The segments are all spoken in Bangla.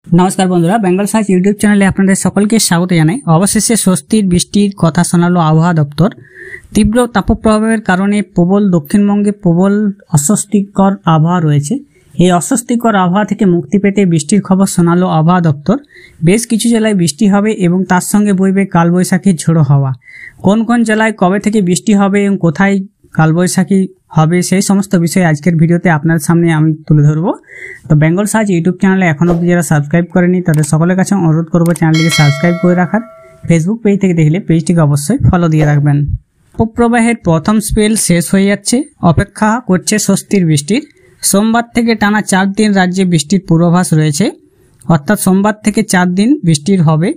नमस्कार बंधुरा बेंगल सार्च यूट्यूब चैनले आपनादेर सकलके स्वागत जानाई। अवशेषे स्वस्तिर बिस्टिर कथा शोनालो आबहावा दफ्तर। तीव्र तापप्रभावेर कारणे प्रबल दक्षिणबंगे प्रबल अस्वस्तिकर आबहावा रयेछे। এই অস্বস্তিকর আবহাওয়া থেকে মুক্তি পেতে বৃষ্টির খবর শোনালো আবহাওয়া দপ্তর। বেশ কিছু জেলায় বৃষ্টি হবে এবং তার সঙ্গে বইবে কালবৈশাখীর ঝোড়ো হাওয়া। কোন কোন জেলায় কবে থেকে বৃষ্টি হবে এবং কোথায় কালবৈশাখী হবে সেই সমস্ত বিষয় আজকের ভিডিওতে আপনার সামনে আমি তুলে ধরবো। তো বেঙ্গল সার্চ ইউটিউব চ্যানেলে এখনো অবধি যারা সাবস্ক্রাইব করেনি তাদের সকলের কাছে অনুরোধ করব চ্যানেলটিকে সাবস্ক্রাইব করে রাখার। ফেসবুক পেজ থেকে দেখলে পেজটিকে অবশ্যই ফলো দিয়ে রাখবেন। তাপপ্রবাহের প্রথম স্পেল শেষ হয়ে যাচ্ছে, অপেক্ষা করছে স্বস্তির বৃষ্টির। সোমবার থেকে টানা 4 দিন রাজ্যে বৃষ্টির পূর্বাভাস রয়েছে, অর্থাৎ সোমবার থেকে 4 দিন বৃষ্টির হবে।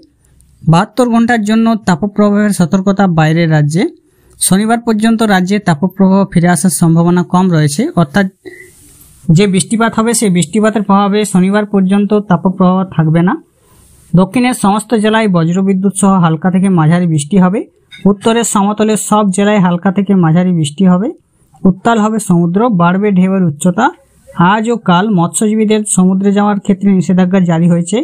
72 ঘন্টার জন্য তাপপ্রবাহের সতর্কতা বাইরের রাজ্যে। শনিবার পর্যন্ত রাজ্যে তাপপ্রবাহ ফিরে আসার সম্ভাবনা কম রয়েছে, অর্থাৎ যে বৃষ্টিপাত হবে সেই বৃষ্টিপাতের প্রভাবে শনিবার পর্যন্ত তাপপ্রবাহ থাকবে না। দক্ষিণের সমস্ত জেলায় বজ্রবিদ্যুৎ সহ হালকা থেকে মাঝারি বৃষ্টি হবে। উত্তরের সমতলের সব জেলায় হালকা থেকে মাঝারি বৃষ্টি হবে। উত্তাল হবে সমুদ্র, বাড়বে ঢেউয়ের উচ্চতা। আজ ও কাল মৎস্যজীবীদের সমুদ্রে যাওয়ার ক্ষেত্রে নিষেধাজ্ঞা জারি হয়েছে।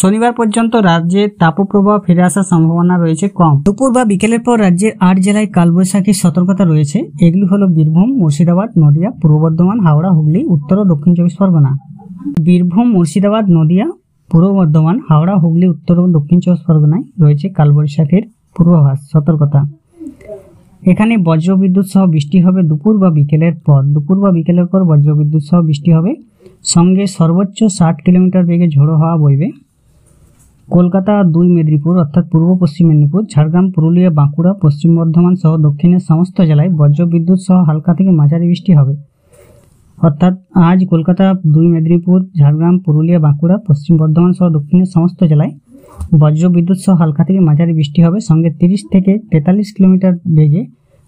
শনিবার পর্যন্ত রাজ্যে তাপপ্রবাহ ফিরে আসার সম্ভাবনা রয়েছে কম। দুপুর বা বিকেলের পর রাজ্যের 8 জেলায় কালবৈশাখীর সতর্কতা রয়েছে। এগুলি হলো বীরভূম, মুর্শিদাবাদ, নদিয়া, পূর্ব বর্ধমান, হাওড়া, হুগলি, উত্তর ও দক্ষিণ 24 পরগনা। বীরভূম, মুর্শিদাবাদ, নদিয়া, পূর্ব বর্ধমান, হাওড়া, হুগলি, উত্তর ও দক্ষিণ 24 পরগনায় রয়েছে কালবৈশাখীর পূর্বাভাস সতর্কতা। এখানে বজ্রবিদ্যুৎ সহ বৃষ্টি হবে দুপুর বা বিকেলের পর বজ্রবিদ্যুৎ সহ বৃষ্টি হবে। সঙ্গে সর্বোচ্চ 60 কিলোমিটার বেগে ঝোড়ো হাওয়া বইবে। কলকাতা, 2 মেদিনীপুর অর্থাৎ পূর্ব পশ্চিম মেদিনীপুর, ঝাড়গ্রাম, পুরুলিয়া, বাঁকুড়া, পশ্চিম বর্ধমান সহ দক্ষিণের সমস্ত জেলায় বজ্রবিদ্যুৎ সহ হালকা থেকে মাঝারি বৃষ্টি হবে। অর্থাৎ আজ কলকাতা, 2 মেদিনীপুর, ঝাড়গ্রাম, পুরুলিয়া, বাঁকুড়া, পশ্চিম বর্ধমান সহ দক্ষিণের সমস্ত জেলায় বজ্রবিদ্যুৎ সহ হালকা থেকে মাঝারি বৃষ্টি হবে। সঙ্গে 30 থেকে 43 কিলোমিটার বেগে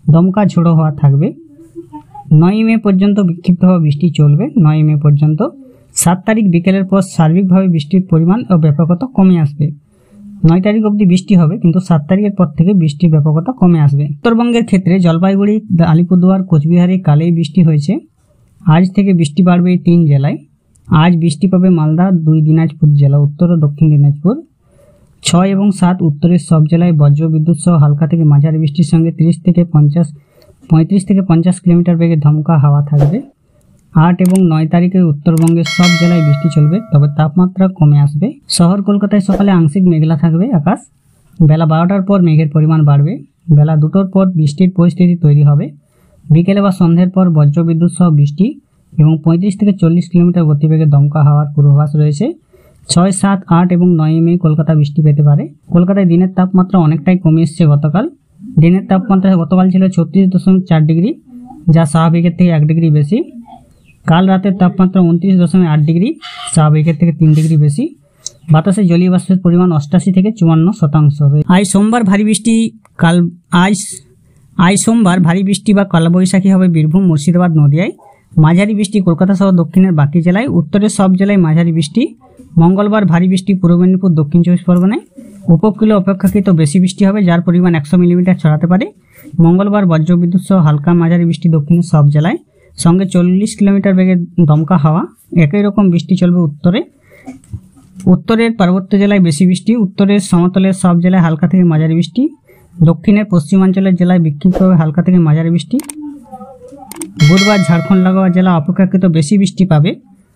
দমকা ঝোড়ো হাওয়া থাকবে। 9 মে পর্যন্ত বিক্ষিপ্তভাবে বৃষ্টি চলবে। 9 মে পর্যন্ত। 7 তারিখ বিকেলের পর সার্বিকভাবে বৃষ্টির পরিমাণ ও ব্যাপকতা কমে আসবে। 9 তারিখ অবধি বৃষ্টি হবে, কিন্তু 7 তারিখের পর থেকে বৃষ্টির ব্যাপকতা কমে আসবে। উত্তরবঙ্গের ক্ষেত্রে জলপাইগুড়ি, আলিপুরদুয়ার, কোচবিহারে কালেই বৃষ্টি হয়েছে। আজ থেকে বৃষ্টি বাড়বে এই 3 জেলায়। আজ বৃষ্টি পাবে মালদা, 2 দিনাজপুর জেলা, উত্তর ও দক্ষিণ দিনাজপুর। 6 এবং 7 উত্তরের সব জেলায় বজ্রবিদ্যুৎ সহ হালকা থেকে মাঝারি বৃষ্টির সঙ্গে 35 থেকে 50 কিলোমিটার বেগে দমকা হাওয়া থাকবে। 8 এবং 9 তারিখে উত্তরবঙ্গের সব জেলায় বৃষ্টি চলবে, তবে তাপমাত্রা কমে আসবে। শহর কলকাতায় সকালে আংশিক মেঘলা থাকবে আকাশ। বেলা 12টার পর মেঘের পরিমাণ বাড়বে। বেলা 2টোর পর বৃষ্টির পরিস্থিতি তৈরি হবে। বিকেলে বা সন্ধ্যের পর বজ্রবিদ্যুৎ সহ বৃষ্টি এবং 35 থেকে 40 কিলোমিটার গতিবেগে দমকা হাওয়ার পূর্বাভাস রয়েছে। 6, 7, 8 এবং 9 মে কলকাতা বৃষ্টি পেতে পারে। কলকাতায় দিনের তাপমাত্রা অনেকটাই কমে এসেছে গতকাল। দিনের তাপমাত্রা গতকাল ছিল 36.4 ডিগ্রি, যা স্বাভাবিকের থেকে 1 ডিগ্রি বেশি। কাল রাতের তাপমাত্রা 29.8 ডিগ্রি, স্বাভাবিকের থেকে 3 ডিগ্রি বেশি। বাতাসে জলীয় বাষ্পের পরিমাণ 88 থেকে 54%। আজ সোমবার ভারী বৃষ্টি বা কালবৈশাখী হবে বীরভূম, মুর্শিদাবাদ, নদিয়ায়। মাঝারি বৃষ্টি কলকাতা সহ দক্ষিণের বাকি জেলায়। উত্তরের সব জেলায় মাঝারি বৃষ্টি। মঙ্গলবার ভারী বৃষ্টি পূর্ব মেদিনীপুর, দক্ষিণ 24 পরগনায়। উপকূলে অপেক্ষাকৃত বেশি বৃষ্টি হবে, যার পরিমাণ 100 মিলিমিটার ছড়াতে পারে। মঙ্গলবার বজ্রবিদ্যুৎ সহ হালকা মাঝারি বৃষ্টি দক্ষিণের সব জেলায়। সঙ্গে 40 কিলোমিটার বেগে দমকা হাওয়া। একই রকম বৃষ্টি চলবে উত্তরের পার্বত্য জেলায় বেশি বৃষ্টি। উত্তরের সমতলের সব জেলায় হালকা থেকে মাঝারি বৃষ্টি। দক্ষিণের পশ্চিমাঞ্চলের জেলায় বিক্ষিপ্তভাবে হালকা থেকে মাঝারি বৃষ্টি। বুধবার ঝাড়খণ্ড লাগোয়া জেলা অপেক্ষাকৃত বেশি বৃষ্টি পাবে।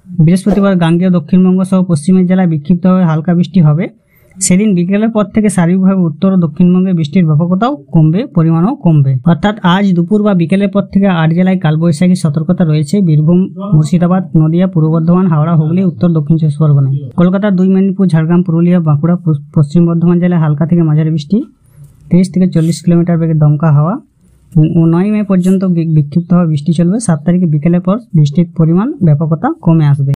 বৃহস্পতিবার গাঙ্গেয় দক্ষিণবঙ্গ সহ পশ্চিমের জেলায় বিক্ষিপ্তভাবে হালকা বৃষ্টি হবে। সেদিন বিকেলের পর থেকে সার্বিকভাবে উত্তর ও দক্ষিণবঙ্গে বৃষ্টির ব্যাপকতাও কমবে, পরিমাণও কমবে। অর্থাৎ আজ দুপুর বা বিকেলের পর থেকে 8 জেলায় কালবৈশাখীর সতর্কতা রয়েছে। বীরভূম, মুর্শিদাবাদ, নদিয়া, পূর্ব বর্ধমান, হাওড়া, হুগলি, উত্তর দক্ষিণ 24 পরগনায়। কলকাতা, 2 মেদিনীপুর, ঝাড়গ্রাম, পুরুলিয়া, বাঁকুড়া, পশ্চিম বর্ধমান জেলায় হালকা থেকে মাঝারি বৃষ্টি। 30 থেকে 40 কিলোমিটার বেগে দমকা হাওয়া। 9 মে পর্যন্ত বিক্ষিপ্তভাবে বৃষ্টি চলবে। 7 তারিখে বিকেলের পর বৃষ্টির পরিমাণ ব্যাপকতা কমে আসবে।